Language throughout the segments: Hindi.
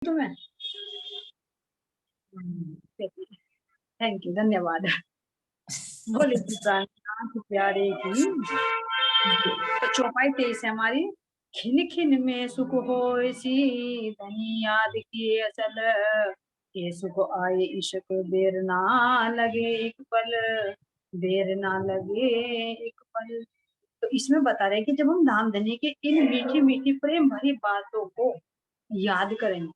तुम्हें थैंक यू, धन्यवाद। बोले प्राणनाथ प्यारे की। तो चौपाई 23 है हमारी। खिन खिन में सुख होय सी धनी याद किए असल, ये सुख आए इश्क देर ना लगे एक पल, देर ना लगे एक पल। तो इसमें बता रहे हैं कि जब हम धाम धनी के इन मीठी मीठी प्रेम भरी बातों को याद करेंगे,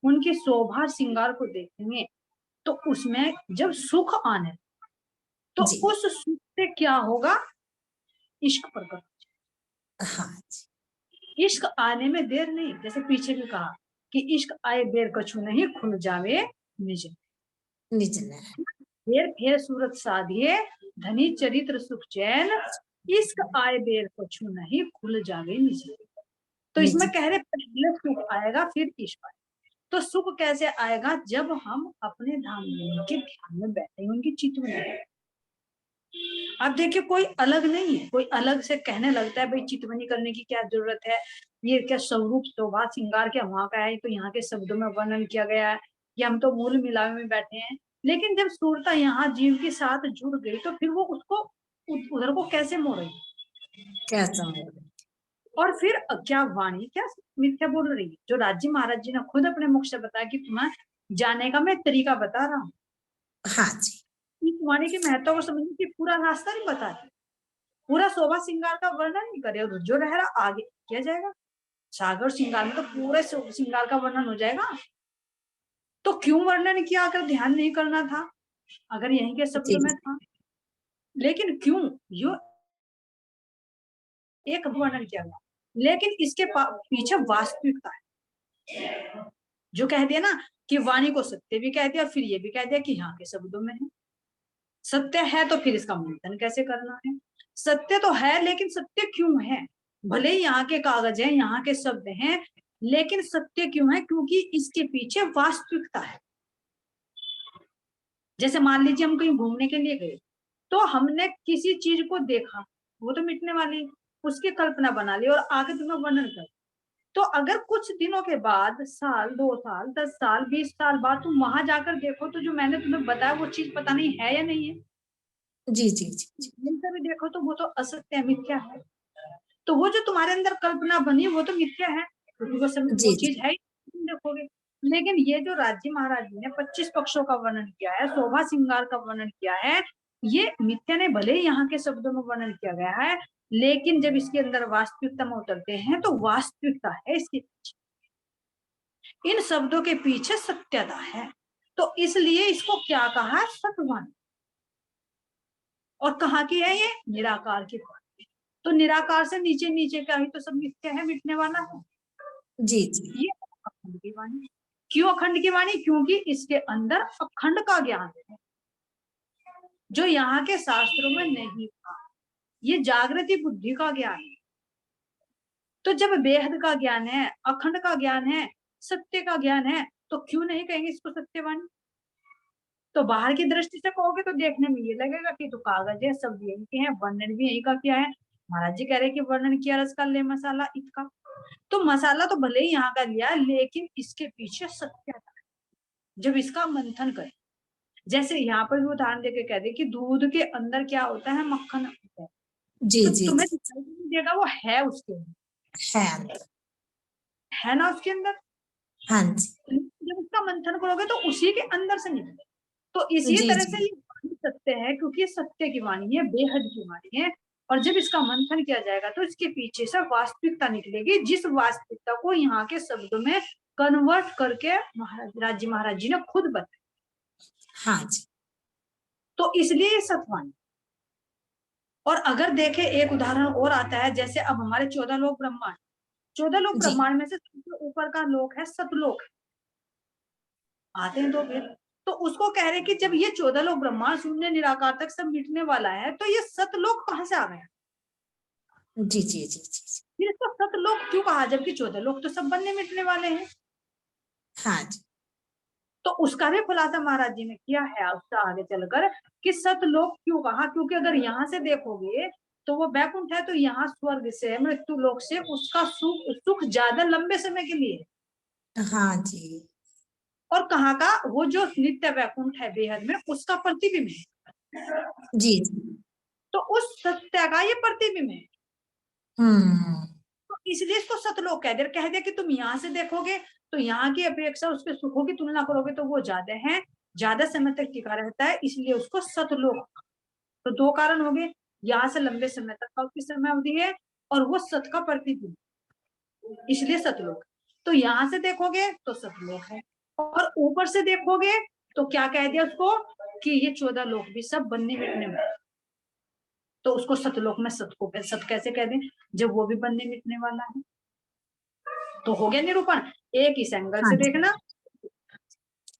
उनके शोभा श्रृंगार को देखेंगे, तो उसमें जब सुख आने, तो जी उस सुख से क्या होगा? इश्क प्रकट। हाँ इश्क आने में देर नहीं, जैसे पीछे भी कहा कि इश्क आए बेर कछु नहीं, खुल जावे निज। निज ने देर फेर सूरत साधिए धनी चरित्र सुख चैन, इश्क आए बेर कछु नहीं, खुल जावे निज। तो निज इसमें कह रहे पहले सुख आएगा फिर इश्क आएगा। तो सुख कैसे आएगा? जब हम अपने धाम के ध्यान में बैठे, उनकी चित्त में। अब देखिए कोई अलग नहीं है, कोई अलग से कहने लगता है भाई चितवनी करने की क्या जरूरत है, ये क्या स्वरूप शोभा श्रृंगार क्या वहां का है, तो यहाँ के शब्दों में वर्णन किया गया है, कि हम तो मूल मिलावे में बैठे हैं। लेकिन जब सूरता यहाँ जीव के साथ जुड़ गई, तो फिर वो उसको उधर को कैसे मोड़ेगी? क्या समझ। और फिर क्या वाणी क्या मिथ्या बोल रही है? जो राज्य महाराज जी ने खुद अपने मुख से बताया कि तुम्हें जाने का मैं तरीका बता रहा हूँ। हाँ जी इस वाणी के महत्व को समझने की पूरा रास्ता नहीं बताती, पूरा शोभा श्रृंगार का वर्णन नहीं करे, और जो रह रहा आगे किया जाएगा। सागर श्रृंगार में तो पूरे श्रृंगार का वर्णन हो जाएगा। तो क्यों वर्णन किया अगर ध्यान नहीं करना था, अगर यहीं के जी शब्दों में था? लेकिन क्यों यो एक वर्णन किया गया, लेकिन इसके पीछे वास्तविकता है। जो कह दिया ना कि वाणी को सत्य भी कह दिया, और फिर ये भी कह दिया कि यहाँ के शब्दों में है। सत्य है तो फिर इसका मंथन कैसे करना है? सत्य तो है, लेकिन सत्य क्यों है? भले ही यहाँ के कागज हैं, यहाँ के शब्द हैं, लेकिन सत्य क्यों है? क्योंकि इसके पीछे वास्तविकता है। जैसे मान लीजिए हम कहीं घूमने के लिए गए, तो हमने किसी चीज को देखा, वो तो मिटने वाली, उसकी कल्पना बना ली और आगे तुम्हें वर्णन कर। तो अगर कुछ दिनों के बाद, साल 2 साल 10 साल 20 साल बाद तुम वहां जाकर देखो, तो जो मैंने तुम्हें बताया वो चीज पता नहीं है या नहीं है। जी जी जी जी से भी देखो तो वो तो असत्य है, मिथ्या है। तो वो जो तुम्हारे अंदर कल्पना बनी वो तो मिथ्या है, क्योंकि वो सब वो जी चीज है ही, तुम देखोगे। लेकिन ये जो राज्य महाराज जी ने 25 पक्षों का वर्णन किया है, शोभा श्रृंगार का वर्णन किया है, ये मिथ्या ने भले ही यहाँ के शब्दों में वर्णन किया गया है, लेकिन जब इसके अंदर वास्तविकता में उतरते हैं तो वास्तविकता है इसके पीछे, इन शब्दों के पीछे सत्यता है। तो इसलिए इसको क्या कहा? सतवाणी। और कहाँ की है ये? निराकार की बात। तो निराकार से नीचे नीचे का ही तो सब मिथ्या है, मिटने वाला है। जी जी ये अखंड की वाणी। क्यों अखंड की वाणी? क्योंकि इसके अंदर अखंड का ज्ञान है, जो यहाँ के शास्त्रों में नहीं था। ये जागृति बुद्धि का ज्ञान है। तो जब बेहद का ज्ञान है, अखंड का ज्ञान है, सत्य का ज्ञान है, तो क्यों नहीं कहेंगे इसको सत्यवाणी? तो बाहर की दृष्टि से कहोगे तो देखने में ये लगेगा कि तो कागज है, सब यही के हैं, वर्णन भी यही का किया है। महाराज जी कह रहे कि वर्णन किया रस का ले मसाला इसका। तो मसाला तो भले ही यहाँ का लिया, लेकिन इसके पीछे सत्यता है। जब इसका मंथन करें, जैसे यहाँ पर भी उदाहरण देके कह दे कि दूध के अंदर क्या होता है? मक्खन होता है। जी तो जी तुम्हें जी दिखाई नहीं देगा, वो है उसके अंदर, है अंदर। है ना उसके अंदर। हाँ जी जब उसका मंथन करोगे तो उसी के अंदर से निकले। तो इसी जी तरह जी से ये वाणी सत्य है, क्योंकि सत्य की वाणी है, बेहद की वाणी है। और जब इसका मंथन किया जाएगा तो इसके पीछे से वास्तविकता निकलेगी, जिस वास्तविकता को यहाँ के शब्दों में कन्वर्ट करके महाराज जी ने खुद बताया। हाँ जी तो इसलिए ये सतवाणी। और अगर देखे एक उदाहरण और आता है, जैसे अब हमारे 14 लोक ब्रह्मांड, 14 लोक जी ब्रह्मांड में से सबसे ऊपर का लोक है सतलोक, आते हैं तो फिर, तो उसको कह रहे कि जब ये 14 लोक ब्रह्मांड शून्य निराकार तक सब मिटने वाला है, तो ये सतलोक कहाँ से आ गया? जी जी जी जी फिर इसको सतलोक क्यों कहा, जबकि 14 लोक तो सब बनने मिटने वाले हैं? हाँ जी तो उसका भी खुलासा महाराज जी ने किया है उसका आगे चलकर, कि सतलोक क्यों कहा, क्योंकि अगर यहाँ से देखोगे तो वो बैकुंठ है, तो यहाँ स्वर्ग से, मृत्यु लोक से उसका सुख सुख ज्यादा लंबे समय के लिए है। हाँ जी, और कहाँ का, वो जो नित्य वैकुंठ है बेहद में, उसका प्रतिबिंब है। जी जी। तो उस सत्य का ये प्रतिबिंब है। हम्म। तो इसलिए इसको सतलोक कह दे कि तुम यहाँ से देखोगे तो यहाँ की अपेक्षा उसके सुखों की तुलना करोगे तो वो ज्यादा है, ज्यादा समय तक टिका रहता है, इसलिए उसको सतलोक। तो दो कारण हो गए, यहाँ से लंबे समय तक का उसकी समय अवधि है, और वो सत का प्रतिबिंब, इसलिए सतलोक। तो यहाँ से देखोगे तो सतलोक है, और ऊपर से देखोगे तो क्या कह दिया उसको कि ये 14 लोक भी सब बनने मिटने वाले। तो उसको सतलोक में सत को सत कैसे कह दें जब वो भी बनने मिटने वाला है। तो हो गया निरूपण, एक इस एंगल हाँ से जी, देखना।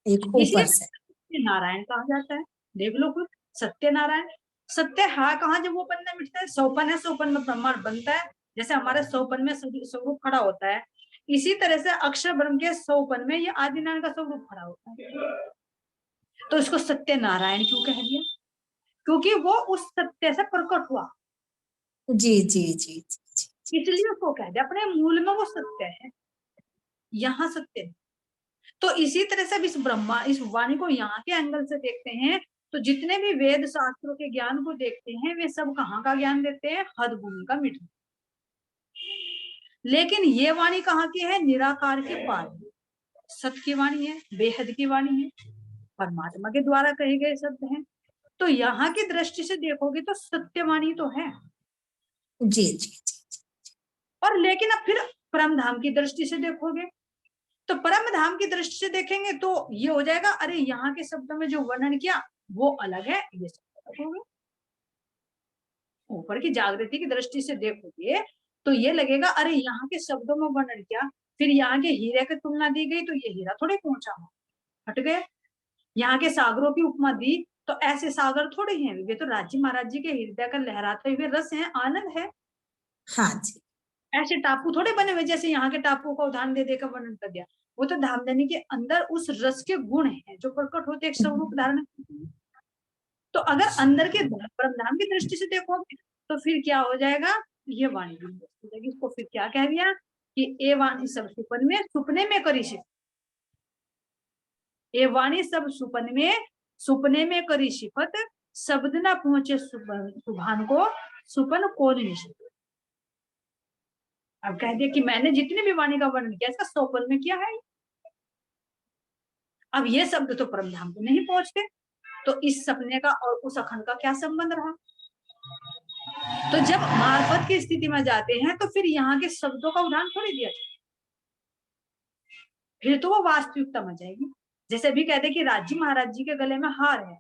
एक ऊपर इसलिए से। सत्य नारायण कहा जाता है। देख लो कुछ, सत्य नारायण, सत्य है कहाँ जब वो बनने मिटता है, सोपन है, सोपन में ब्रह्मांड बनता है। जैसे हमारे सोपन में स्वरूप खड़ा होता है, इसी तरह से अक्षर ब्रह्म के सोपन में ये आदिनारायण का स्वरूप खड़ा होता है। तो इसको सत्य नारायण क्यों कह दिया, क्योंकि वो उस सत्य से प्रकट हुआ, जी जी जी जी। इसलिए उसको कह दिया। अपने मूल में वो सत्य है, यहाँ सत्य है। तो इसी तरह से इस ब्रह्मा, इस वाणी को यहाँ के एंगल से देखते हैं तो जितने भी वेद शास्त्रों के ज्ञान को देखते हैं वे सब कहाँ का ज्ञान देते हैं, हद भूमि का मिट। लेकिन ये वाणी कहाँ की है, निराकार के पार, सत्य की वाणी है, बेहद की वाणी है, परमात्मा के द्वारा कहे गए शब्द हैं। तो यहाँ की दृष्टि से देखोगे तो सत्यवाणी तो है। जी जी जी। और लेकिन अब फिर परम धाम की दृष्टि से देखोगे तो परम धाम की दृष्टि से देखेंगे तो ये हो जाएगा, अरे यहाँ के शब्दों में जो वर्णन किया वो अलग है, ये सब अलग हो गया। ऊपर की जागृति की दृष्टि से देखोगे तो ये लगेगा, अरे यहाँ के शब्दों में वर्णन किया, फिर यहाँ के हीरे की तुलना दी गई तो ये हीरा थोड़े पहुंचा हो, हट गए। यहाँ के सागरों की उपमा दी तो ऐसे सागर थोड़े हैं, ये तो राज्य महाराज जी के हृदय का लहराते हुए रस है, आनंद है। हाँ जी। ऐसे टापू थोड़े बने हुए जैसे यहाँ के टापू का उदाहरण दे देकर वर्णन कर दिया। वो तो धामधनी के अंदर उस रस के गुण हैं जो प्रकट होते एक स्वरूप धारण करते हैं। तो अगर अंदर के परमधाम की दृष्टि से देखोगे तो फिर क्या हो जाएगा, ये वाणी हो जाएगी। इसको फिर क्या कह दिया कि ए वाणी सब सुपन में, सुपने में करी शिफ, ए वाणी सब सुपन में, सुपने में करी शिफत, शब्द ना पहुंचे सुभान को, सुपन कौन निशित। अब कह दिया कि मैंने जितनी भी वाणी का वर्णन किया इसका सोपन में किया है। अब ये शब्द तो परमधाम को नहीं पहुंचते, तो इस सपने का और उस अखंड का क्या संबंध रहा। तो जब मार्फत की स्थिति में जाते हैं तो फिर यहाँ के शब्दों का उदाहरण थोड़ी दिया जाए, फिर तो वो वास्तविकता में जाएगी। जैसे भी कहते कि राज्य महाराज जी के गले में हार है,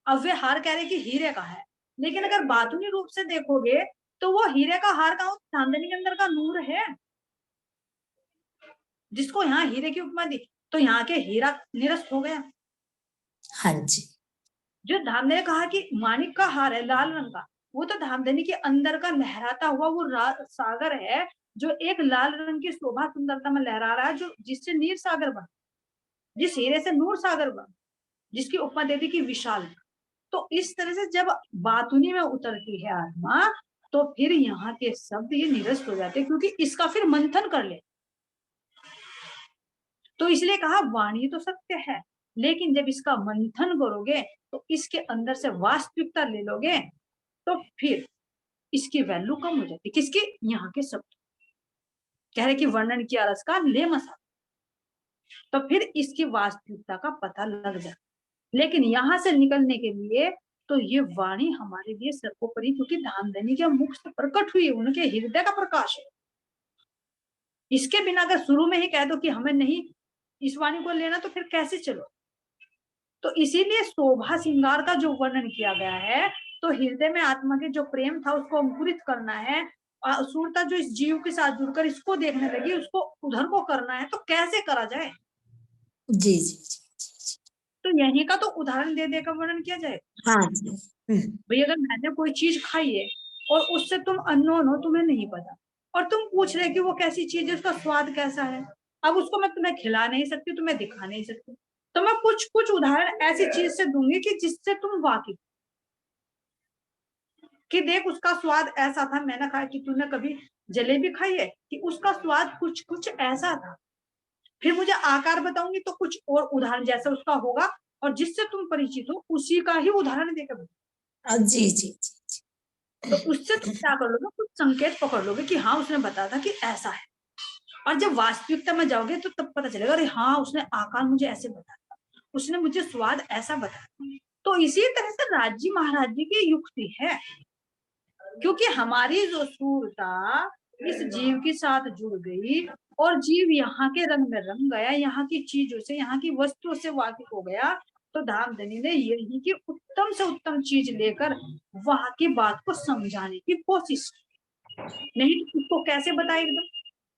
अब वे हार कह रहे कि हीरे का है, लेकिन अगर बातूनी रूप से देखोगे तो वो हीरे का हार का चांदनी के अंदर का नूर है, जिसको यहाँ हीरे की उपमा दी तो यहाँ के हीरा निरस्त हो गया। हाँ जी। जो धामधनी ने कहा कि माणिक का हार है लाल रंग का, वो तो धामधनी के अंदर का लहराता हुआ वो सागर है, जो एक लाल रंग की शोभा सुंदरता में लहरा रहा है, जो जिससे नीर सागर बना, जिस हीरे से नूर सागर बना, जिसकी उपमा दे दी कि विशाल। तो इस तरह से जब बातुनी में उतरती है आत्मा तो फिर यहाँ के शब्द ये निरस्त हो जाते, क्योंकि इसका फिर मंथन कर ले। तो इसलिए कहा वाणी तो सत्य है, लेकिन जब इसका मंथन करोगे तो इसके अंदर से वास्तविकता ले लोगे तो फिर इसकी वैल्यू कम हो जाती। किसकी, यहाँ के शब्द कह रहे कि वर्णन किया रस का ले मसा, तो फिर इसकी वास्तविकता का पता लग जाता। लेकिन यहाँ से निकलने के लिए तो ये वाणी हमारे लिए सर्वोपरि, क्योंकि धामधनी के मुख से प्रकट हुई, उनके हृदय का प्रकाश है। इसके बिना अगर शुरू में ही कह दो कि हमें नहीं इस वाणी को लेना तो फिर कैसे चलो। तो इसीलिए शोभा श्रृंगार का जो वर्णन किया गया है, तो हृदय में आत्मा के जो प्रेम था उसको अंकुरित करना है, असुरता जो इस जीव के साथ जुड़कर इसको देखने लगी उसको उधर को करना है, तो कैसे करा जाए। जी जी जी। तो यहीं का तो उदाहरण दे देकर वर्णन किया जाए। हाँ जी। भाई अगर मैंने कोई चीज खाई है और उससे तुम अननोन हो, तुम्हें नहीं पता, और तुम पूछ रहे कि वो कैसी चीज है, उसका स्वाद कैसा है, अब उसको मैं तुम्हें खिला नहीं सकती, तुम्हें दिखा नहीं सकती, तो मैं कुछ कुछ उदाहरण ऐसी चीज से दूंगी कि जिससे तुम वाकिफ कि देख उसका स्वाद ऐसा था, मैंने कहा कि तूने कभी जलेबी खाई है कि उसका स्वाद कुछ कुछ ऐसा था। फिर मुझे आकार बताऊंगी तो कुछ और उदाहरण जैसा उसका होगा, और जिससे तुम परिचित हो उसी का ही उदाहरण देकर बताऊंगी। जी जी जी तो उससे तुम क्या कर लोगे, कुछ संकेत पकड़ लोगे कि हाँ उसने बताया था कि ऐसा है। और जब वास्तविकता में जाओगे तो तब पता चलेगा, अरे हाँ उसने आकार मुझे ऐसे बताया, उसने मुझे स्वाद ऐसा बताया। तो इसी तरह से राज्य महाराज की युक्ति है, क्योंकि हमारी जो सूरता इस जीव के साथ जुड़ गई और जीव यहाँ के रंग में रंग गया, यहाँ की चीजों से, यहाँ की वस्तुओं से वाकिफ हो गया, तो धामधनी ने यही की उत्तम से उत्तम चीज लेकर वहां की बात को समझाने की कोशिश की। नहीं तो उसको कैसे बताए एकदम।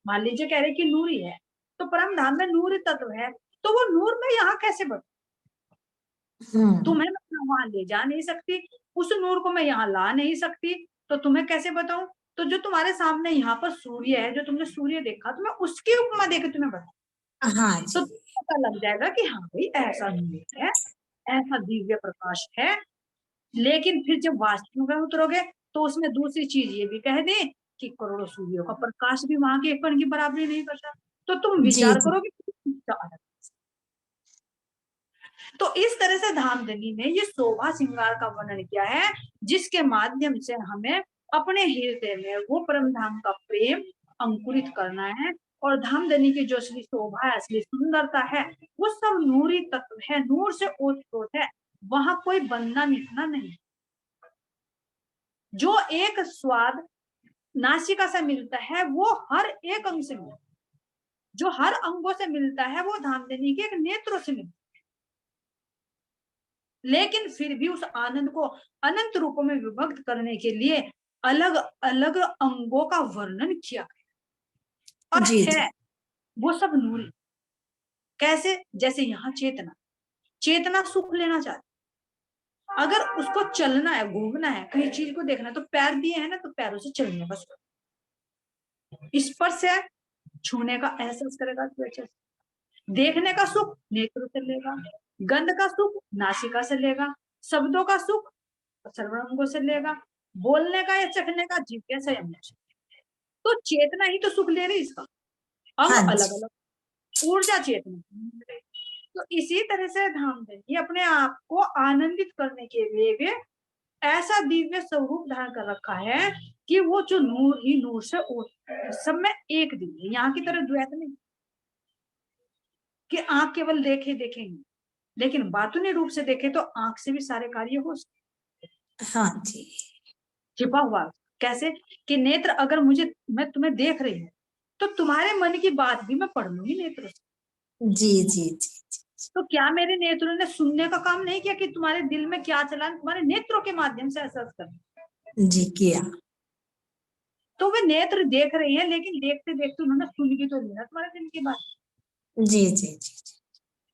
मान लीजिए कह रहे कि नूरी है, तो परम धाम में नूर तत्व है, तो वो नूर में यहाँ कैसे बता, तुम्हें मैं वहां ले जा नहीं सकती, उस नूर को मैं यहाँ ला नहीं सकती, तो तुम्हें कैसे बताऊं। तो जो तुम्हारे सामने यहाँ पर सूर्य है, जो तुमने सूर्य देखा, तो मैं उसकी उपमा देकर तुम्हें बताऊं, हाँ तो जी तुम्हें पता लग जाएगा कि हाँ भाई ऐसा नूर है, ऐसा दिव्य प्रकाश है। लेकिन फिर जब वास्तव में उतरोगे तो उसमें दूसरी चीज ये भी कह दे कि करोड़ों सूर्यों का प्रकाश भी वहां के एक कण की बराबरी नहीं करता, तो तुम जी विचार जी करोगे कितना अलग। तो इस तरह से धामधनी ने ये शोभा श्रृंगार का वर्णन किया है, जिसके माध्यम से हमें अपने हृदय में वो परम धाम का प्रेम अंकुरित करना है। और धामधनी की जो असली शोभा है, असली सुंदरता है, वो सब नूरी तत्व है, नूर से ओतप्रोत है, वहां कोई बंधना मिटना नहीं। जो एक स्वाद नासिका से मिलता है वो हर एक अंग से मिलता है, जो हर अंगों से मिलता है वो धामधनी के एक नेत्रों से मिलता है। लेकिन फिर भी उस आनंद को अनंत रूपों में विभक्त करने के लिए अलग अलग अंगों का वर्णन किया गया और जी है जी वो सब नूरी। कैसे, जैसे यहाँ चेतना, चेतना सुख लेना चाहती, अगर उसको चलना है, घूमना है, कहीं चीज को देखना है, तो पैर दिए है ना, तो पैरों से चलने का सुख। स्पर्श है, छूने का एहसास करेगा त्वचा से, देखने का सुख नेत्र से लेगा, गंध का सुख नासिका से लेगा, शब्दों का सुख सर्वांगों से लेगा, बोलने का या चखने का जीभ से या मुंह से। तो चेतना ही तो सुख ले रही, इसका अंग हाँ अलग जी अलग, ऊर्जा चेतना। तो इसी तरह से धामधनी अपने आप को आनंदित करने के लिए भी ऐसा दिव्य स्वरूप धारण कर रखा है कि वो जो नूर ही नूर से सब में एक दिव्य, यहाँ की तरह द्वैत नहीं कि आंख केवल देखे देखेंगे, लेकिन बातूनी रूप से देखे तो आंख से भी सारे कार्य हो सकते। हाँ जी छिपा हुआ कैसे, कि नेत्र अगर मुझे, मैं तुम्हें देख रही हूँ, तो तुम्हारे मन की बात भी मैं पढ़ लूंगी नेत्र से। जी जी जी तो क्या मेरे नेत्रों ने सुनने का काम नहीं किया कि तुम्हारे दिल में क्या चला, तुम्हारे नेत्रों के माध्यम से एहसास कर। जी किया तो वे नेत्र देख रही है, लेकिन देखते देखते उन्होंने सुन भी तो लिया तुम्हारे दिल की बात। जी जी जी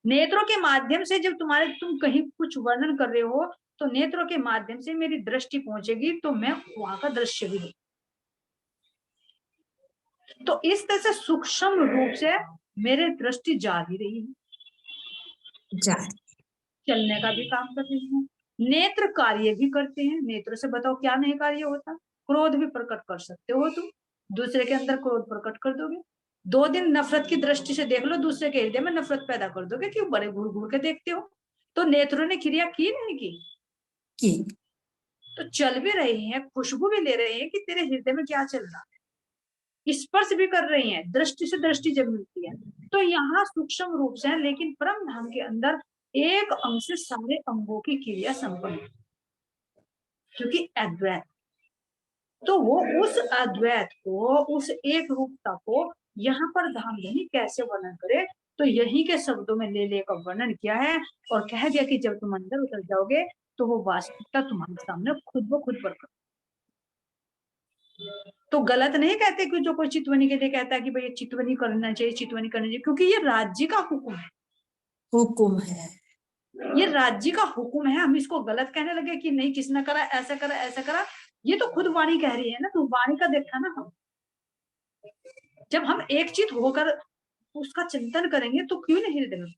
नेत्रों के माध्यम से जब तुम कहीं कुछ वर्णन कर रहे हो, तो नेत्रों के माध्यम से मेरी दृष्टि पहुंचेगी, तो मैं वहां का दृश्य भी देखूं। तो इस तरह से सूक्ष्म रूप से मेरे दृष्टि जा भी रही है, जा चलने का भी काम कर रही है, नेत्र कार्य भी करते हैं। नेत्र से बताओ क्या नहीं कार्य होता, क्रोध भी प्रकट कर सकते हो तुम, दूसरे के अंदर क्रोध प्रकट कर दोगे। 2 दिन नफरत की दृष्टि से देख लो, दूसरे के हृदय में नफरत पैदा कर दोगे, क्यों बड़े घूर घूर के देखते हो। तो नेत्रों ने क्रिया की नहीं की, तो चल भी रहे हैं, खुशबू भी ले रहे हैं कि तेरे हृदय में क्या चल रहा है, स्पर्श भी कर रही हैं, दृष्टि से दृष्टि जब मिलती है। तो यहाँ सूक्ष्म रूप से है, लेकिन परम धाम के अंदर एक अंग से सारे अंगों की क्रिया संपन्न, क्योंकि अद्वैत। तो वो उस अद्वैत को, उस एक रूपता को यहाँ पर धामधनी कैसे वर्णन करे, तो यही के शब्दों में ले लेकर वर्णन किया है, और कह दिया कि जब तुम अंदर उतर जाओगे तो वो वास्तविकता तुम्हारे सामने खुद ब खुद प्रकट। तो गलत नहीं कहते कि जो कोई चितवनी के लिए कहता है कि भाई चितवनी करना चाहिए, चितवनी करना चाहिए, क्योंकि ये राज्य का हुक्म है, हुकुम है ये राज्य का हुक्म है। हम इसको गलत कहने लगे कि नहीं किसने करा, ऐसा करा, ऐसा करा, ये तो खुद वाणी कह रही है ना, तो वाणी का देखा ना हम। जब हम एक चित होकर उसका चिंतन करेंगे तो क्यों नहीं हृदय में।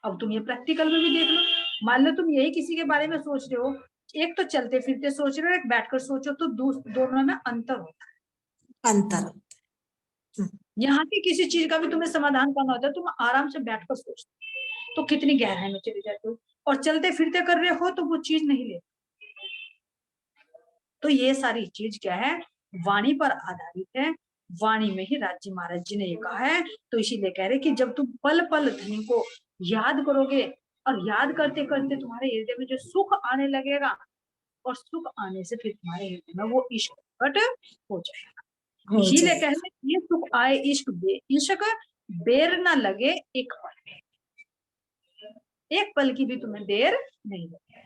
अब तुम ये प्रैक्टिकल में भी देख लो, मान लो तुम यही किसी के बारे में सोच रहे हो, एक तो चलते फिरते सोच रहे हो, एक बैठकर सोचो, तो दोनों में अंतर होता है। अंतर यहाँ की किसी चीज का भी तुम्हें समाधान करना होता है, तुम आराम से बैठकर सोचते हो, तो कितनी गहराई में चले जाते हो, और चलते फिरते कर रहे हो तो वो चीज नहीं ले। तो ये सारी चीज क्या है, वाणी पर आधारित है, वाणी में ही राज जी महाराज जी ने ये कहा है। तो इसीलिए कह रहे कि जब तुम पल पल धनी को याद करोगे, और याद करते करते तुम्हारे हृदय में जो सुख आने लगेगा, और सुख आने से फिर तुम्हारे हृदय में वो इश्क प्रकट हो जाएगा। हो इसीलिए जाएगा। कहते हैं, ये सुख आए इश्क बेर ना लगे एक पल, एक पल की भी तुम्हें देर नहीं लगे।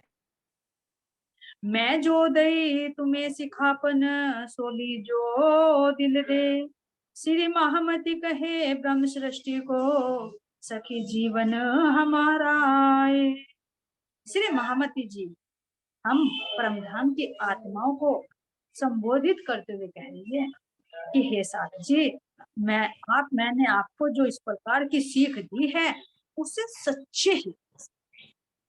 मैं जो दई तुम्हें सिखापन, सोली जो दिल दे, श्री महामती कहे ब्रह्म सृष्टि को, सखी जीवन हमारा आए। श्री महामती जी हम परमधाम की आत्माओं को संबोधित करते हुए कह रही है कि हे साथ जी, मैंने आपको जो इस प्रकार की सीख दी है, उससे सच्चे ही,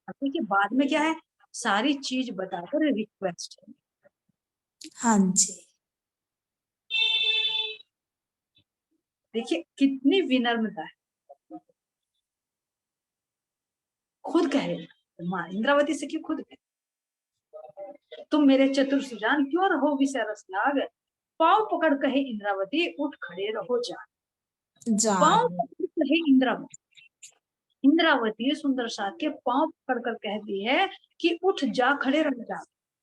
अभी के बाद में क्या है, सारी चीज बताकर रिक्वेस्ट है। हाँ जी। देखिए कितनी विनम्रता है, खुद कह रहे माँ इंद्रावती से, क्यों खुद कह, तुम मेरे चतुर सुजान क्यों रहो विषय रस लाग, पाँव पकड़ कहे इंद्रावती उठ खड़े रहो जान। पाँव जान। पकड़ कहे इंद्रावती, इंद्रावती सुंदर साथ के पांव पकड़कर कहती है कि उठ जा, खड़े रह जा,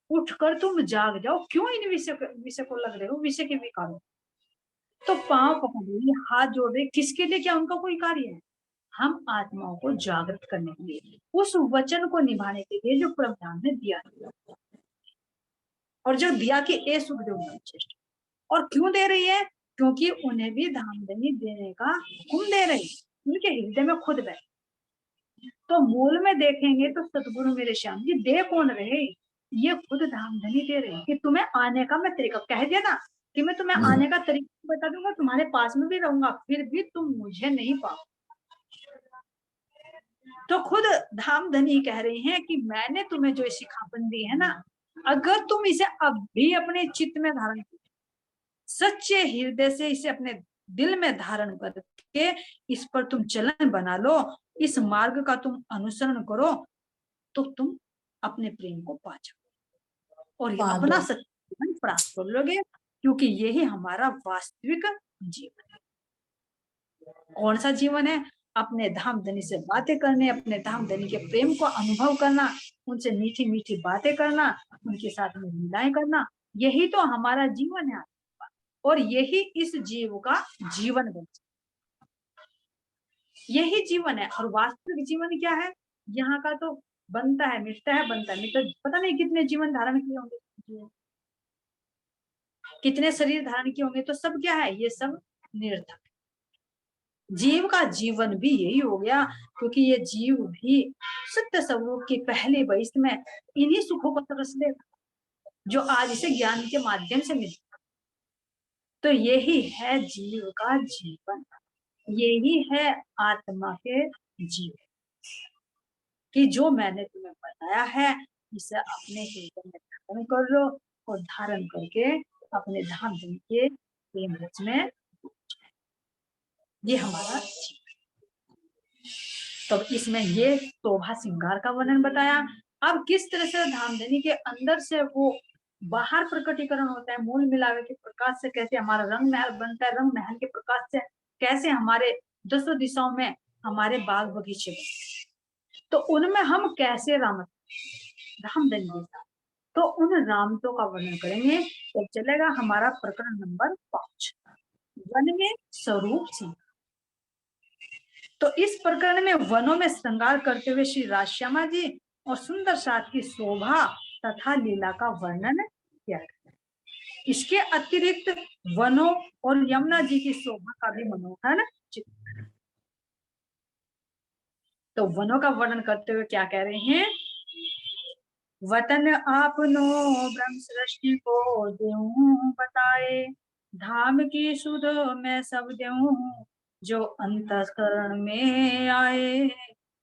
उठकर तुम जाग जाओ, क्यों इन विषय को लग रहे हो, विषय के विकारों। तो पांव पकड़ रही, हाथ जोड़ रही, किसके लिए, क्या उनका कोई कार्य है, हम आत्माओं को जागृत करने के लिए, उस वचन को निभाने के लिए जो प्रभुदान ने दिया, और जो दिया कि ए सुखदेव श्रेष्ठ। और क्यों दे रही है, क्योंकि उन्हें भी धामधनी देने का हुक्म दे रही, उनके हृदय में खुद बैठ। तो मूल में देखेंगे तो सतगुरु मेरे श्याम जी दे कौन रहे, ये खुद धामधनी दे रहे कि तुम्हें आने का मैं तरीका कह दिया ना, कि मैं तुम्हें आने का तरीका बता दूंगा, तुम्हारे पास में भी रहूंगा, फिर भी तुम मुझे नहीं पाओ। तो खुद धामधनी कह रही हैं कि मैंने तुम्हें जो सिखापन दी है ना, अगर तुम इसे अब भी अपने चित्त में धारण करो, सच्चे हृदय से इसे अपने दिल में धारण करके इस पर तुम चलन बना लो, इस मार्ग का तुम अनुसरण करो, तो तुम अपने प्रेम को पा जाओ और पा अपना लो। सच्चा जीवन प्राप्त कर लोगे, क्योंकि यही हमारा वास्तविक जीवन है। कौन सा जीवन है, अपने धाम धनी से बातें करने, अपने धाम धनी के प्रेम को अनुभव करना, उनसे मीठी मीठी बातें करना, उनके साथ में लीलाएं करना, यही तो हमारा जीवन है, और यही इस जीव का जीवन बन, यही जीवन है। और वास्तविक जीवन क्या है, यहाँ का तो बनता है मिटता है, बनता है मिटता है, पता नहीं कितने जीवन धारण किए होंगे, कितने शरीर धारण किए होंगे, तो सब क्या है, ये सब निरर्थक। जीव का जीवन भी यही हो गया, क्योंकि ये जीव भी सत्य स्वरूप की पहली बहिष्ठ में इन्हीं सुखों को तरस लेगा, जो आज इसे ज्ञान के माध्यम से मिलता। तो यही है जीव का जीवन, यही है आत्मा के जीवन, कि जो मैंने तुम्हें बताया है, इसे अपने हृदय में धारण कर लो, और धारण करके अपने धाम धन के प्रेम रस में, ये हमारा जीवन। तब इसमें ये शोभा श्रृंगार का वर्णन बताया। अब किस तरह से धामधनी के अंदर से वो बाहर प्रकटीकरण होता है, मूल मिलावे के प्रकाश से कैसे हमारा रंग महल बनता है, रंग महल के प्रकाश से कैसे हमारे दसों दिशाओं में हमारे बाग बगीचे बनते, तो उनमें हम कैसे धामधनी देता, तो उन रामतों का वर्णन करेंगे। तो चलेगा हमारा प्रकरण नंबर 5, वन में स्वरूप सिंह। तो इस प्रकरण में वनों में श्रृंगार करते हुए श्री राजश्यामा जी और सुंदर साथ की शोभा तथा लीला का वर्णन किया गया। इसके अतिरिक्त वनों और यमुना जी की शोभा का भी मनोहर चित्र। तो वनों का वर्णन करते हुए क्या कह रहे हैं, वतन आपनो ब्रह्म सृष्टि को देऊं बताए, धाम की सुध मैं सब देऊं, जो अंतःकरण में आए,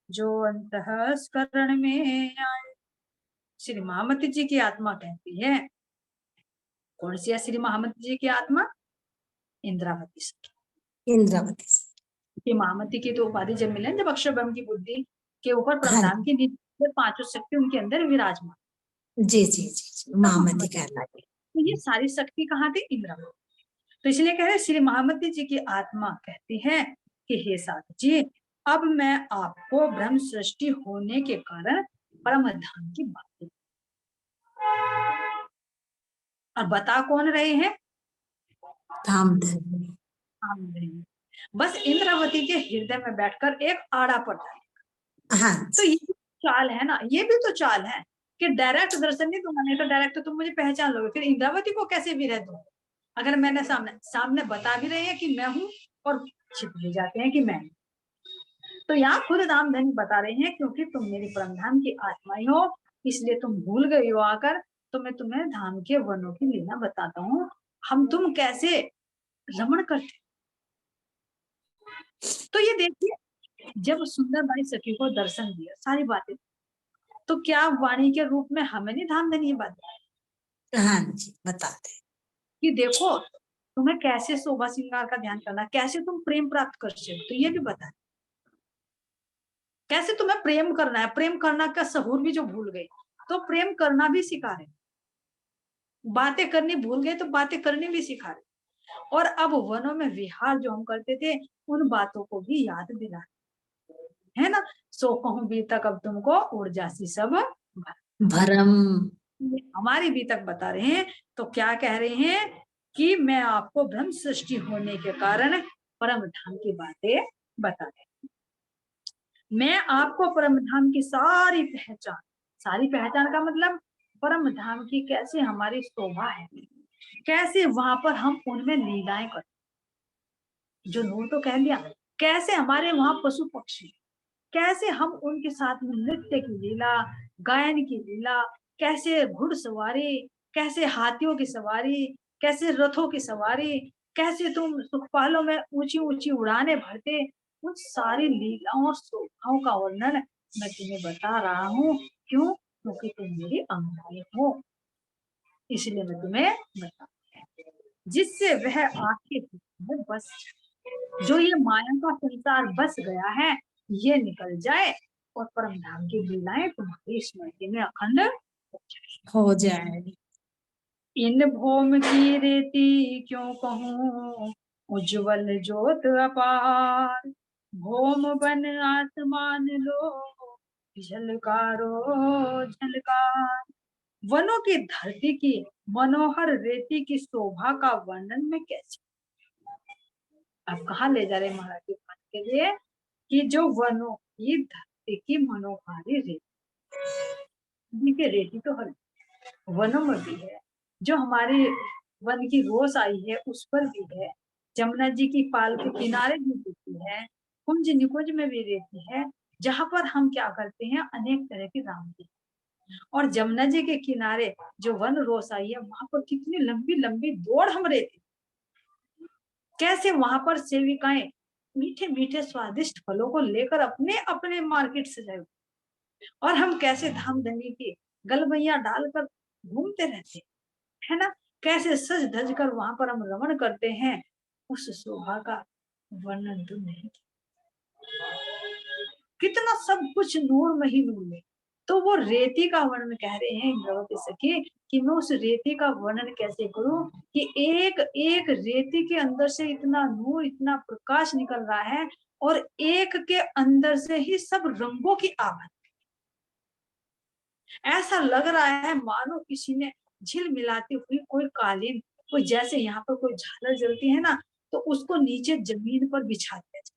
जो अंतःकरण में आए। श्री महामती जी की आत्मा कहती है, कौन सी है श्री महामती जी की आत्मा, इंद्रावती सखी। इंद्रावती से। कि महामती की तो उपाधि जब मिले जब अक्षर ब्रह्म की बुद्धि के ऊपर हाँ परमधाम की निधि पांचों शक्ति उनके अंदर विराजमान, जी जी जी जी, तब महामती महामती कहलाती। तो ये सारी शक्ति कहाँ थी? इंद्रावती। तो इसलिए कह रहे श्री महामती जी की आत्मा कहती है कि हे साधु जी, अब मैं आपको ब्रह्म सृष्टि होने के कारण परम धाम की बात, और बता कौन रहे हैं? धाम धर्म। हम नहीं। बस इंद्रावती के हृदय में बैठकर एक आड़ा पड़ जाए। हाँ तो जी। ये चाल है ना, ये भी तो चाल है कि डायरेक्ट दर्शन नहीं दूंगा, नहीं तो डायरेक्ट तुम मुझे पहचान लोगे, फिर इंद्रावती को कैसे भी रह दो अगर मैंने सामने सामने बता भी रहे हैं कि मैं हूं और छिप भी जाते हैं कि मैं। तो यहाँ खुद रामधनी बता रहे हैं क्योंकि तुम मेरी परमधाम की आत्मा ही हो, इसलिए तुम भूल गई हो आकर, तो मैं तुम्हें धाम के वनों की लीला बताता हूँ, हम तुम कैसे रमण करते। तो ये देखिए, जब सुंदर बाई सखी को दर्शन दिया सारी बातें, तो क्या वाणी के रूप में हमें नहीं धाम देनी है बात हाँ जी, बताते। कि देखो तुम्हें कैसे शोभा श्रृंगार का ध्यान करना, कैसे तुम प्रेम प्राप्त कर सकते, तो ये भी बता कैसे तुम्हें प्रेम करना है, प्रेम करना का सहूर भी जो भूल गए तो प्रेम करना भी सिखा रहे, बातें करनी भूल गए तो बातें करनी भी सिखा रहे, और अब वनों में विहार जो हम करते थे उन बातों को भी याद दिला, है ना। सो कहूं भी तक अब तुमको ऊर्जासी सब भरम। हमारी भी तक बता रहे हैं। तो क्या कह रहे हैं कि मैं आपको ब्रह्म सृष्टि होने के कारण परम धाम की बातें बता रहे हैं। मैं आपको परम धाम की सारी पहचान का मतलब परम धाम की कैसे हमारी शोभा है, कैसे वहां पर हम उनमें लीलाएं करते, जो नूर तो कह दिया, कैसे हमारे वहां पशु पक्षी, कैसे हम उनके साथ में नृत्य की लीला, गायन की लीला, कैसे घुड़सवारी, कैसे हाथियों की सवारी, कैसे रथों की सवारी, कैसे तुम सुखपालों में ऊंची ऊंची उड़ाने भरते, उन सारी लीलाओं और शोभाओं का वर्णन मैं तुम्हें बता रहा हूँ। क्यों? क्योंकि तुम मेरी अंगाई हो, इसलिए मैं तुम्हें बता, जिससे वह आपके में बस जो ये माया का संसार बस गया है ये निकल जाए, और परम धाम की लीलाएं तुम्हारी स्मृति में अखंड हो जाए। इन भौम की रेती क्यों कहूँ उज्जवल ज्योत अपार, भौम बन आसमान लो झलकारो झलकार। वनों की धरती की मनोहर रेती की शोभा का वर्णन में कैसे, अब कहाँ ले जा रहे महाराज जी के लिए कि जो वनों की धरती की मनोहारी रेती, देखिए रेती तो हर वनों में भी है, जो हमारे वन की रोस आई है उस पर भी है, जमुना जी की पाल के किनारे भी रेती है, कुंज निकुंज में भी रेती है, जहां पर हम क्या करते हैं अनेक तरह की राम की, और जमुना जी के किनारे जो वन रोस आई है वहां पर कितनी लंबी लंबी दौड़ हम रहते, कैसे वहां पर सेविकाएं मीठे मीठे स्वादिष्ट फलों को लेकर अपने अपने मार्केट से जाए, और हम कैसे धाम धनी की गलबैया डालकर घूमते रहते है ना, कैसे सज धज कर वहां पर हम रमण करते हैं, उस शोभा का वर्णन तो नहीं, कितना सब कुछ नूर में ही नूर में। तो वो रेती का वर्णन कह रहे हैं इंद्रावती सखी कि मैं उस रेती का वर्णन कैसे करूं कि एक एक रेती के अंदर से इतना नूर इतना प्रकाश निकल रहा है, और एक के अंदर से ही सब रंगों की आभा, ऐसा लग रहा है मानो किसी ने झिल मिलाती हुई कोई कालीन, कोई जैसे यहाँ पर कोई झालर जलती है ना तो उसको नीचे जमीन पर बिछा दिया जाए,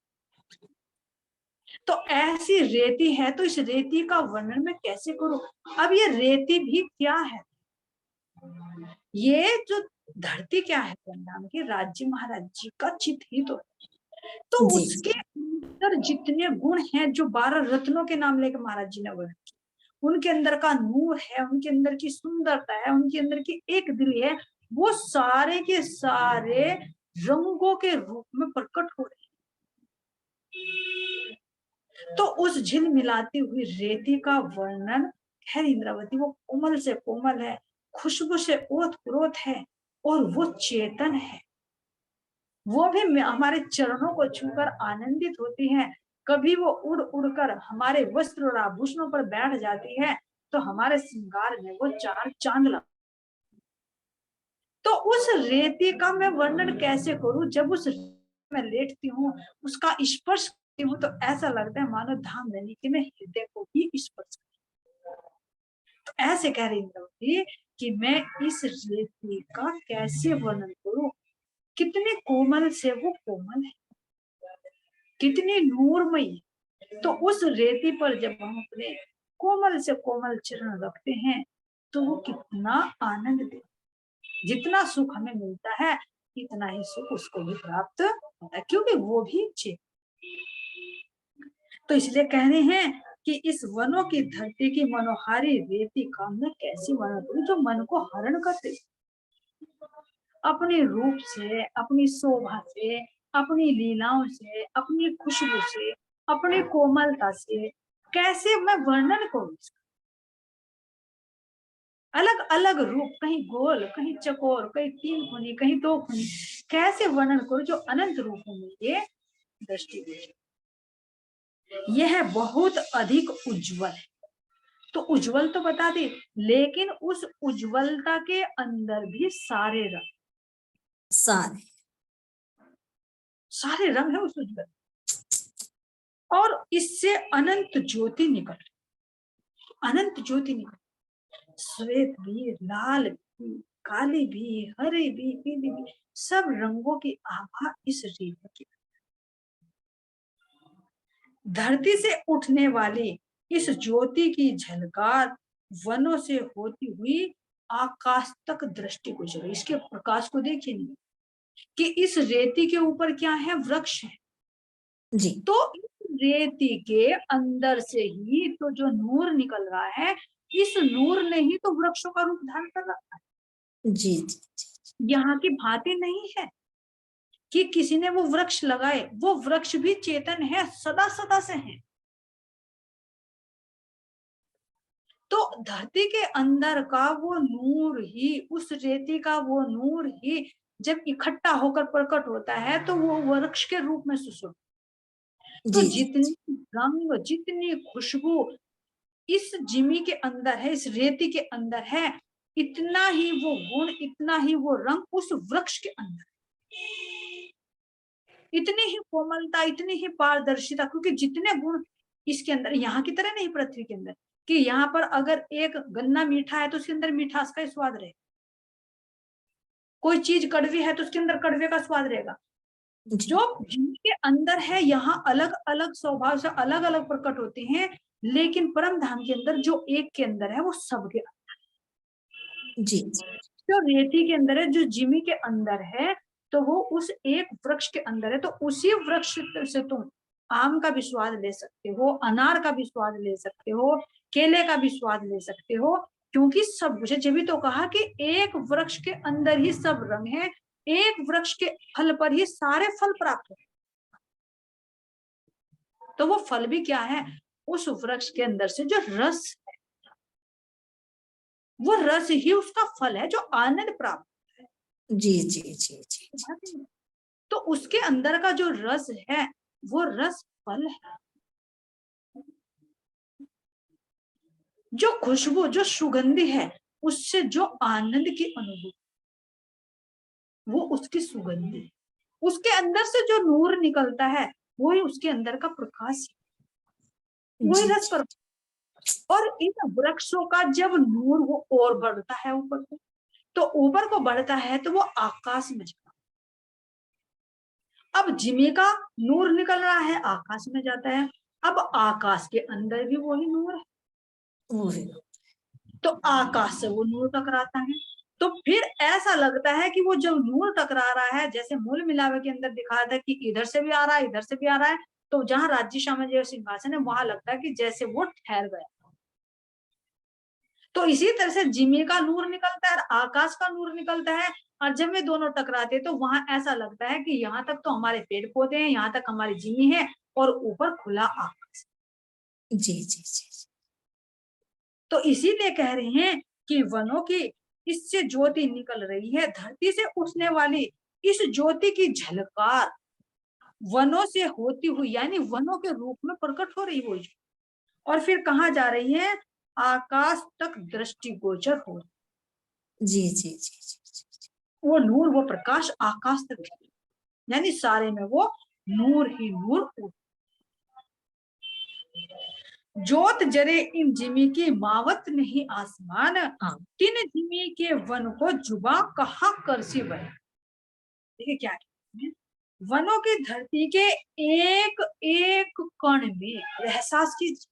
तो ऐसी रेती है, तो इस रेती का वर्णन मैं कैसे करूं। अब ये रेती भी क्या है, ये जो धरती क्या है नाम की राज्य महाराज जी का चित ही तो जी उसके अंदर जितने गुण हैं जो 12 रत्नों के नाम लेकर महाराज जी ने वर्णन, उनके अंदर का नूर है, उनके अंदर की सुंदरता है, उनके अंदर की एक दिल है, वो सारे के सारे रंगों के रूप में प्रकट हो रहे हैं। तो उस झिल मिलाती हुई रेती का वर्णन है इंद्रावती, वो कोमल से कोमल है, खुशबू से ओत प्रोत है, और वो चेतन है, वो भी हमारे चरणों को छूकर आनंदित होती हैं। कभी वो उड़ उड़कर हमारे वस्त्र और आभूषणों पर बैठ जाती है तो हमारे श्रृंगार में वो चार चांद लग। तो उस रेती का मैं वर्णन कैसे करूं? जब उस मैं लेटती हूँ, उसका स्पर्श करती हूँ तो ऐसा लगता है मानो धाम धनी के मैं हृदय को ही स्पर्श कर। तो ऐसे कह रही इंद्रावती कि मैं इस रेती का कैसे वर्णन करूं? कितने कोमल से वो कोमल है, कितनी नूरमयी। तो उस रेती पर जब हम अपने कोमल से कोमल चरण रखते हैं तो वो कितना आनंद दे। जितना सुख हमें मिलता है इतना ही सुख उसको भी प्राप्त होता है, क्योंकि वो भी अच्छे। तो इसलिए कह रहे हैं कि इस वनों की धरती की मनोहारी रेती का मैं कैसी वर्णन करूं जो मन को हरण करते, अपने रूप से, अपनी शोभा से, अपनी लीलाओं से, अपनी खुशबू से, अपनी कोमलता से कैसे मैं वर्णन करूं? अलग अलग रूप, कहीं गोल, कहीं चकोर, कहीं 3 खूनी, कहीं 2 खूनी, कैसे वर्णन करूं जो अनंत रूपों में ये दृष्टि दे। यह बहुत अधिक उज्जवल है। तो उज्जवल तो बता दे, लेकिन उस उज्जवलता के अंदर भी सारे रंग, सारे सारे रंग है उस उज्जवल, और इससे अनंत ज्योति निकल, अनंत ज्योति निकल, श्वेत भी, लाल भी, काली भी, हरे भी, पीली भी, सब रंगों की आभा इस रेत की। धरती से उठने वाली इस ज्योति की झलकार वनों से होती हुई आकाश तक दृष्टि गोचर। इसके प्रकाश को देखिए नहीं कि इस रेती के ऊपर क्या है? वृक्ष है जी। तो इस रेती के अंदर से ही तो जो नूर निकल रहा है, इस नूर ने ही तो वृक्षों का रूप धारण कर रखा है। जी जी जी। यहाँ की भांति नहीं है कि किसी ने वो वृक्ष लगाए, वो वृक्ष भी चेतन है, सदा सदा से है। तो धरती के अंदर का वो नूर ही, उस रेती का वो नूर ही जब इकट्ठा होकर प्रकट होता है तो वो वृक्ष के रूप में सुसुप्त। तो जी जी जितनी रंग, जितनी खुशबू इस जिमी के अंदर है, इस रेती के अंदर है, इतना ही वो गुण, इतना ही वो रंग उस वृक्ष के अंदर, इतनी ही कोमलता, इतनी ही पारदर्शिता, क्योंकि जितने गुण इसके अंदर, यहाँ की तरह नहीं पृथ्वी के अंदर कि यहाँ पर अगर एक गन्ना मीठा है तो उसके अंदर मीठास का स्वाद रहे, कोई चीज कड़वी है तो उसके अंदर कड़वे का स्वाद रहेगा। जो जिनके अंदर है यहाँ अलग अलग स्वभाव से अलग अलग प्रकट होते हैं, लेकिन परम धाम के अंदर जो एक के अंदर है वो सबके अंदर। जी। जो रेती के अंदर है, जो जिमी के अंदर है, तो वो उस एक वृक्ष के अंदर है। तो उसी वृक्ष से तुम आम का भी स्वाद ले सकते हो, अनार का भी स्वाद ले सकते हो, केले का भी स्वाद ले सकते हो, क्योंकि सब कुछ है। जब भी तो कहा कि एक वृक्ष के अंदर ही सब रंग है, एक वृक्ष के फल पर ही सारे फल प्राप्त होते। तो वो फल भी क्या है? उस वृक्ष के अंदर से जो रस है, वो रस ही उसका फल है जो आनंद प्राप्त। जी जी जी जी। तो उसके अंदर का जो रस है वो रस फल है। जो खुशबू, जो सुगंधी है, उससे जो आनंद की अनुभूति, वो उसकी सुगंधी है। उसके अंदर से जो नूर निकलता है वही उसके अंदर का प्रकाश है, वही रस पर। और इन वृक्षों का जब नूर वो और बढ़ता है ऊपर को, तो ऊपर को बढ़ता है तो वो आकाश में जाता है। अब जिमी का नूर निकल रहा है, आकाश में जाता है। अब आकाश के अंदर भी वही नूर है, तो आकाश से वो नूर टकराता है। तो फिर ऐसा लगता है कि वो जब नूर टकरा रहा है, जैसे मूल मिलावे के अंदर दिखाया था कि इधर से भी आ रहा है, इधर से भी आ रहा है, तो जहां राज्य साम्राज्य सिंहासन है वहां लगता है कि जैसे वो ठहर गया। तो इसी तरह से जिमी का नूर निकलता है, आकाश का नूर निकलता है, और जब वे दोनों टकराते तो वहां ऐसा लगता है कि यहाँ तक तो हमारे पेड़ पौधे हैं, यहाँ तक हमारी जिमी है, और ऊपर खुला आकाश। जी जी जी। तो इसीलिए कह रहे हैं कि वनों की इससे ज्योति निकल रही है, धरती से उठने वाली इस ज्योति की झलकार वनों से होती हुई, यानी वनों के रूप में प्रकट हो रही वो ज्योति, और फिर कहाँ जा रही है, आकाश तक दृष्टिगोचर हो। जी जी जी जी वो नूर, वो प्रकाश आकाश तक, यानी सारे में वो नूर ही नूर। जोत जरे इन जिमी की मावत नहीं आसमान, हाँ तीन जिमी के वन को जुबा कहा करसी बन। देखिए क्या है, वनों की धरती के एक एक कण में एहसास कीजिए,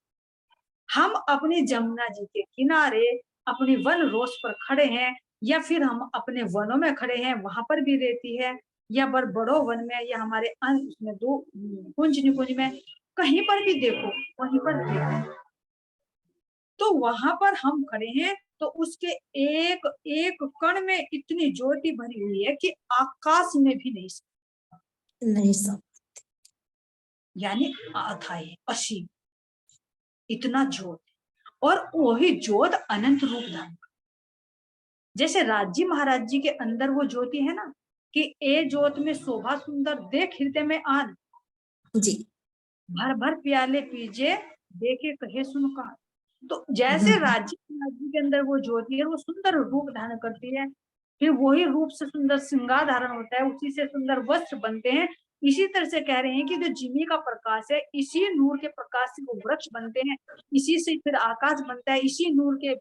हम अपनी जमुना जी के किनारे अपनी वन रोस पर खड़े हैं, या फिर हम अपने वनों में खड़े हैं, वहां पर भी रहती है, या बड़ो वन में, या हमारे उसमें दो कुंज निकुंज में, कहीं पर भी देखो, वहीं पर देखो, तो वहां पर हम खड़े हैं, तो उसके एक एक कण में इतनी ज्योति भरी हुई है कि आकाश में भी नहीं, नहीं सब, यानी अथाई असीम, इतना ज्योत, और वही ज्योत अनंत रूप धारण, जैसे राजी महाराज जी के अंदर वो ज्योति है ना, कि ए ज्योत में शोभा सुंदर देख हृदय में आन, जी भर भर प्याले पीजे देखे कहे सुन का। तो जैसे राजी महाराज जी के अंदर वो ज्योति है, वो सुंदर रूप धारण करती है, फिर वही रूप से सुंदर श्रृंगार धारण होता है, उसी से सुंदर वस्त्र बनते हैं। इसी तरह से कह रहे हैं कि जो जिमी का प्रकाश है, इसी नूर के प्रकाश से वो वृक्ष बनते हैं, इसी से फिर आकाश बनता है, इसी नूर के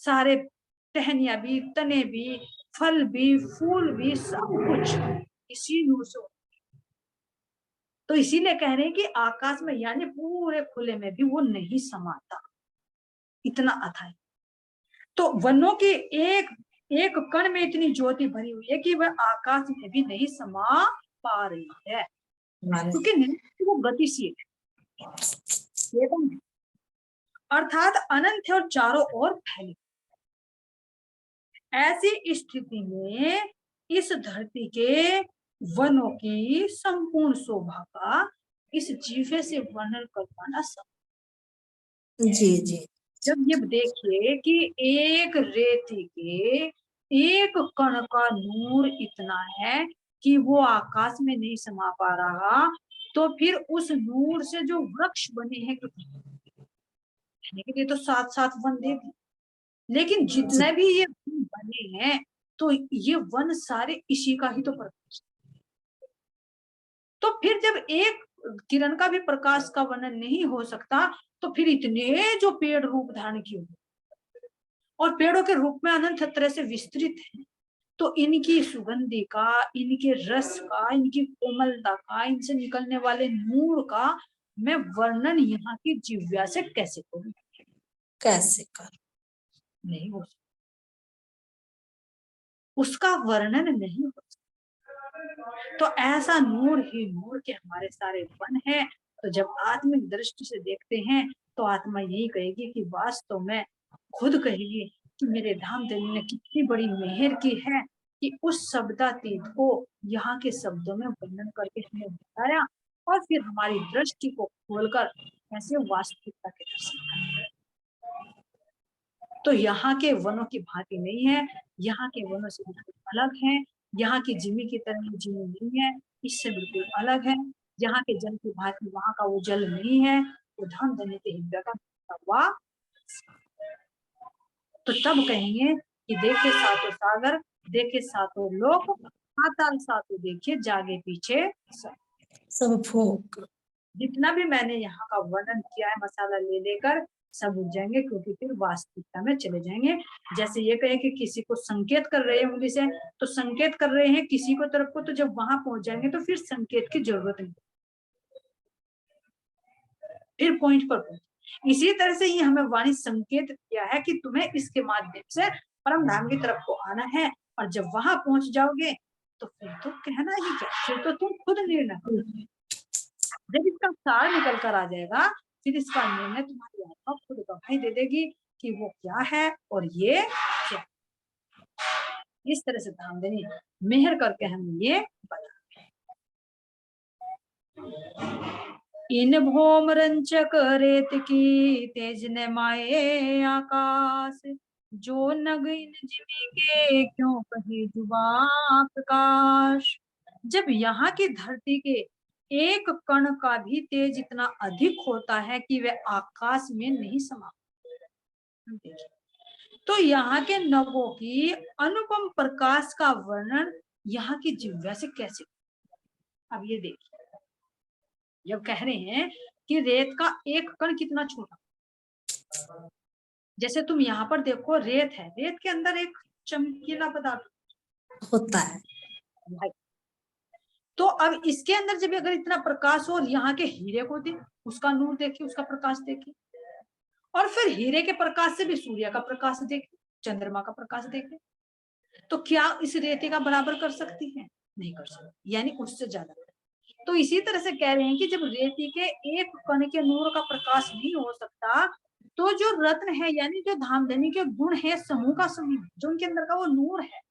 सारे टहनियां भी, तने भी, फल भी, फूल भी, सब कुछ इसी नूर से। तो इसीलिए कह रहे हैं कि आकाश में, यानी पूरे खुले में भी वो नहीं समाता, इतना अथाह। तो वनों के एक एक कण में इतनी ज्योति भरी हुई है कि वह आकाश में भी नहीं समा पा रही है, क्योंकि वो गतिशील है, अर्थात अनंत है और चारों ओर फैली। ऐसी स्थिति में इस धरती के वनों की संपूर्ण शोभा का इस जीवे से वर्णन कर पाना संभव। जी जी, जब ये देखिए कि एक रेती के एक कण का नूर इतना है कि वो आकाश में नहीं समा पा रहा, तो फिर उस नूर से जो वृक्ष बने हैं, के लिए तो साथ साथ वन दे दी, लेकिन जितने भी ये वन बने हैं, तो ये वन सारे इसी का ही तो प्रकाश। तो फिर जब एक किरण का भी प्रकाश का वर्णन नहीं हो सकता, तो फिर इतने जो पेड़ रूप धारण किए, और पेड़ों के रूप में अनंत तरह से विस्तृत है, तो इनकी सुगंधि का, इनके रस का, इनकी कोमलता का, इनसे निकलने वाले नूर का मैं वर्णन यहाँ की जिव्या से कैसे करूं? कैसे कर, नहीं हो सकता, उसका वर्णन नहीं हो सकता। तो ऐसा नूर ही नूर के हमारे सारे वन है। तो जब आत्मिक दृष्टि से देखते हैं, तो आत्मा यही कहेगी कि वास्तव में खुद कहेगी कि मेरे धाम देवी ने कितनी बड़ी मेहर की है कि उस शब्दातीत को यहाँ के शब्दों में वर्णन करके हमें बताया, और फिर हमारी दृष्टि को खोलकर ऐसे वास्तविकता के दर्शन। तो यहाँ के वनों की भांति नहीं है, यहाँ के वनों से बिल्कुल अलग है, यहाँ की जिमी की तरह जिमी नहीं है, इससे बिल्कुल अलग है। यहाँ के जल की भांति वहां का वो जल नहीं है, वो धन धन्य के हृदय का हुआ। तो तब कहेंगे कि देखे सातों सागर, देखे सातों लोक, पाताल सातों देखे जागे पीछे सब फूक। जितना भी मैंने यहाँ का वर्णन किया है मसाला ले लेकर, सब उठ जाएंगे, क्योंकि फिर वास्तविकता में चले जाएंगे। जैसे ये कहे कि किसी को संकेत कर रहे हैं उंगली से, तो संकेत कर रहे हैं किसी को तरफ को, तो जब वहां पहुंच जाएंगे तो फिर संकेत की जरूरत नहीं, फिर पॉइंट पर पहुंच। इसी तरह से ये हमें वाणी संकेत किया है कि तुम्हें इसके माध्यम से परम धाम की तरफ को आना है, और जब वहां पहुंच जाओगे तो फिर तो कहना ही क्या, फिर तो तुम खुद निर्णय करो। जब इसका सार निकल कर आ जाएगा, फिर इसका निर्णय तुम्हारी आत्मा खुद गवाही दे देगी कि वो क्या है और ये क्या। इस तरह से धाम देनी मेहर करके हमें ये बता। इन भोम रंचक रेत की तेज ने माए आकाश, जो नग इन जिमी के क्यों कहे जुबा प्रकाश। जब यहाँ की धरती के एक कण का भी तेज इतना अधिक होता है कि वह आकाश में नहीं समा। तो यहाँ के नभों की अनुपम प्रकाश का वर्णन यहाँ की जिह्वा से कैसे। अब ये देखिए, जब कह रहे हैं कि रेत का एक कण कितना छोटा, जैसे तुम यहाँ पर देखो रेत है, रेत के अंदर एक चमकीला पदार्थ होता है। भाई, तो अब इसके अंदर जब अगर इतना प्रकाश हो और यहाँ के हीरे को देख, उसका नूर देखिए, उसका प्रकाश देखिए, और फिर हीरे के प्रकाश से भी सूर्य का प्रकाश देखिए, चंद्रमा का प्रकाश देखिए, तो क्या इस रेती का बराबर कर सकती है? नहीं कर सकती, यानी उससे ज्यादा। तो इसी तरह से कह रहे हैं कि जब रेती के एक कण के नूर का प्रकाश नहीं हो सकता, तो जो रत्न है यानी जो धामधनी के गुण है, समूह का समूह, जो उनके अंदर का वो नूर है,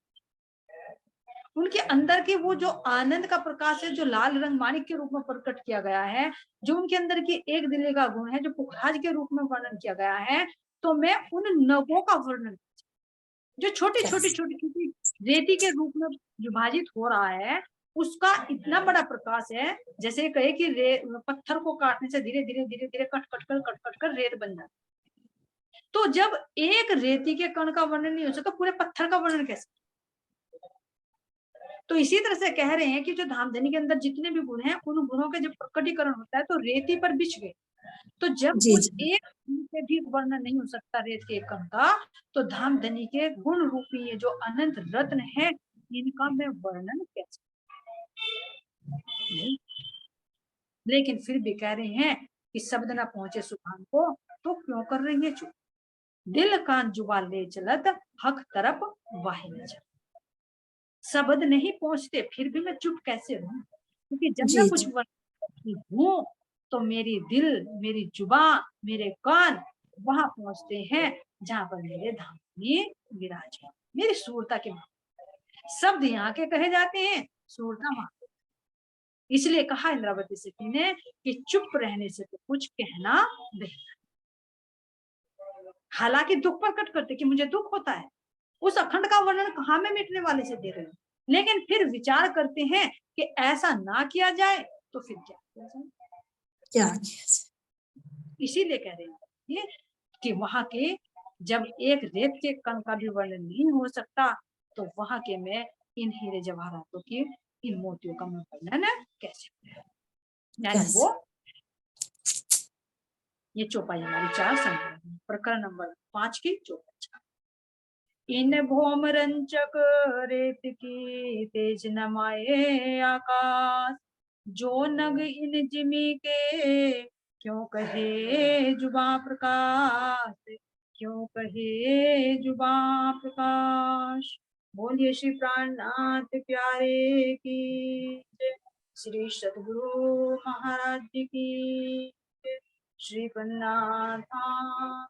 उनके अंदर के वो जो आनंद का प्रकाश है, जो लाल रंग माणिक के रूप में प्रकट किया गया है, जो उनके अंदर की एक दिले का गुण है, जो पुखराज के रूप में वर्णन किया गया है, तो मैं उन नगों का वर्णन, जो छोटी छोटी छोटी छोटी रेती के रूप में विभाजित हो रहा है, उसका इतना बड़ा प्रकाश है, जैसे कहे कि पत्थर को काटने से धीरे धीरे धीरे धीरे कट कट कर रेत बन जाती। तो जब एक रेती के कण का वर्णन नहीं हो सकता, पूरे पत्थर का वर्णन कैसे? तो इसी तरह से कह रहे हैं कि जो धामधनी के अंदर जितने भी गुण हैं, उन गुणों के जब प्रकटीकरण होता है तो रेती पर बिछ गए। तो जब जी उस जी एक से भी वर्णन नहीं हो सकता रेत के एक कण का, तो धामधनी के गुण रूपी ये जो अनंत रत्न है, इनका मैं वर्णन कैसे? नहीं। लेकिन फिर भी कह रहे हैं कि शब्द ना पहुंचे सुभान को, तो क्यों कर रही है चुप? दिल कान जुबा ले चलत, हक तरफ वाहि न चल। शब्द नहीं पहुंचते, फिर भी मैं चुप कैसे रहूं? क्योंकि जब मैं जी कुछ जी करती हूँ, तो मेरी दिल, मेरी जुबा, मेरे कान वहां पहुंचते हैं जहां पर मेरे धाम में विराज है, मेरी सूरता के शब्द यहाँ के कहे जाते हैं, सूरता वहां। इसलिए कहा इंद्रावती सखी ने कि चुप रहने से तो कुछ कहना नहीं। हालांकि दुख प्रकट करते कि मुझे दुख होता है, उस अखंड का वर्णन कहाँ में मिटने वाले से दे रहे हैं, लेकिन फिर विचार करते हैं कि ऐसा ना किया जाए तो फिर क्या किया जाए। क्या किया जाए? इसीलिए कह रहे हैं ये कि वहां के जब एक रेत के कण का भी वर्णन नहीं हो सकता, तो वहां के मैं इन हीरे जवाहरातों की, इन मोतियों का मैं वर्णन कैसे करूं? यानी कैसे? वो ये चौपाई हमारी 4 संग्रह, प्रकरण नंबर 5 की चौपाई। इन भौम रंचक रेत की तेज नमाए आकाश, जो नग इन जिमी के क्यों कहे जुबा प्रकाश, क्यों कहे जुबा प्रकाश। बोलिए श्री प्राणनाथ प्यारे की जय, श्री सद्गुरु महाराज की जय, श्री पन्नाथा